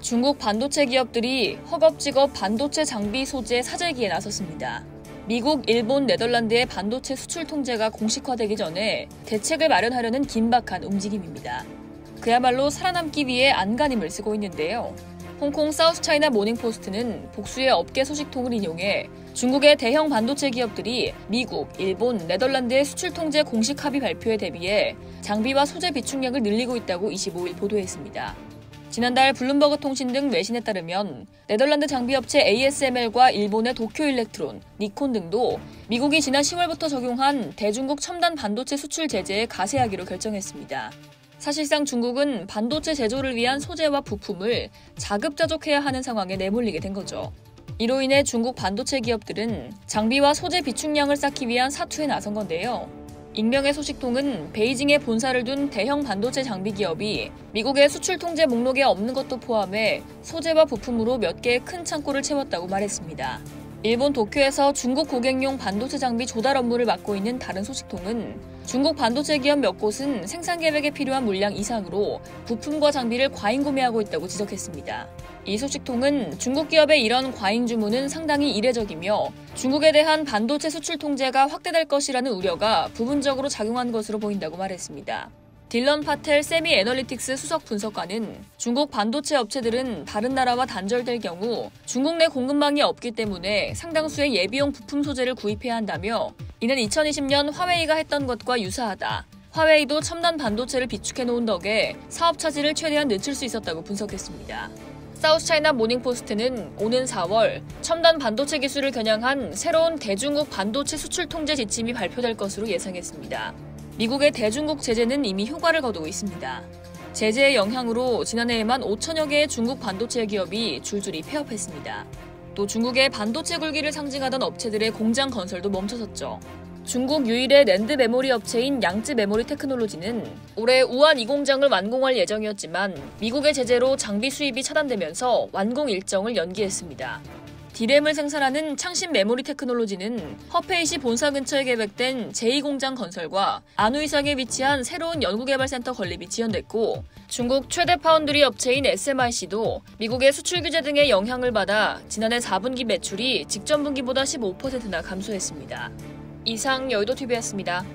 중국 반도체 기업들이 허겁지겁 반도체 장비 소재 사재기에 나섰습니다. 미국, 일본, 네덜란드의 반도체 수출 통제가 공식화되기 전에 대책을 마련하려는 긴박한 움직임입니다. 그야말로 살아남기 위해 안간힘을 쓰고 있는데요. 홍콩 사우스차이나 모닝포스트는 복수의 업계 소식통을 인용해 중국의 대형 반도체 기업들이 미국, 일본, 네덜란드의 수출 통제 공식 합의 발표에 대비해 장비와 소재 비축량을 늘리고 있다고 25일 보도했습니다. 지난달 블룸버그 통신 등 외신에 따르면 네덜란드 장비업체 ASML과 일본의 도쿄일렉트론, 니콘 등도 미국이 지난 10월부터 적용한 대중국 첨단 반도체 수출 제재에 가세하기로 결정했습니다. 사실상 중국은 반도체 제조를 위한 소재와 부품을 자급자족해야 하는 상황에 내몰리게 된 거죠. 이로 인해 중국 반도체 기업들은 장비와 소재 비축량을 쌓기 위한 사투에 나선 건데요. 익명의 소식통은 베이징에 본사를 둔 대형 반도체 장비 기업이 미국의 수출 통제 목록에 없는 것도 포함해 소재와 부품으로 몇 개의 큰 창고를 채웠다고 말했습니다. 일본 도쿄에서 중국 고객용 반도체 장비 조달 업무를 맡고 있는 다른 소식통은 중국 반도체 기업 몇 곳은 생산 계획에 필요한 물량 이상으로 부품과 장비를 과잉 구매하고 있다고 지적했습니다. 이 소식통은 중국 기업의 이런 과잉 주문은 상당히 이례적이며 중국에 대한 반도체 수출 통제가 확대될 것이라는 우려가 부분적으로 작용한 것으로 보인다고 말했습니다. 딜런 파텔 세미 애널리틱스 수석 분석가는 중국 반도체 업체들은 다른 나라와 단절될 경우 중국 내 공급망이 없기 때문에 상당수의 예비용 부품 소재를 구입해야 한다며 이는 2020년 화웨이가 했던 것과 유사하다. 화웨이도 첨단 반도체를 비축해놓은 덕에 사업 차질을 최대한 늦출 수 있었다고 분석했습니다. 사우스차이나 모닝포스트는 오는 4월 첨단 반도체 기술을 겨냥한 새로운 대중국 반도체 수출 통제 지침이 발표될 것으로 예상했습니다. 미국의 대중국 제재는 이미 효과를 거두고 있습니다. 제재의 영향으로 지난해에만 5천여 개의 중국 반도체 기업이 줄줄이 폐업했습니다. 또 중국의 반도체 굴기를 상징하던 업체들의 공장 건설도 멈춰섰죠. 중국 유일의 낸드 메모리 업체인 양쯔 메모리 테크놀로지는 올해 우한 2공장을 완공할 예정이었지만 미국의 제재로 장비 수입이 차단되면서 완공 일정을 연기했습니다. D램을 생산하는 창신 메모리 테크놀로지는 허페이시 본사 근처에 계획된 제2공장 건설과 안우이성에 위치한 새로운 연구개발센터 건립이 지연됐고 중국 최대 파운드리 업체인 SMIC도 미국의 수출 규제 등의 영향을 받아 지난해 4분기 매출이 직전 분기보다 15%나 감소했습니다. 이상 여의도TV였습니다.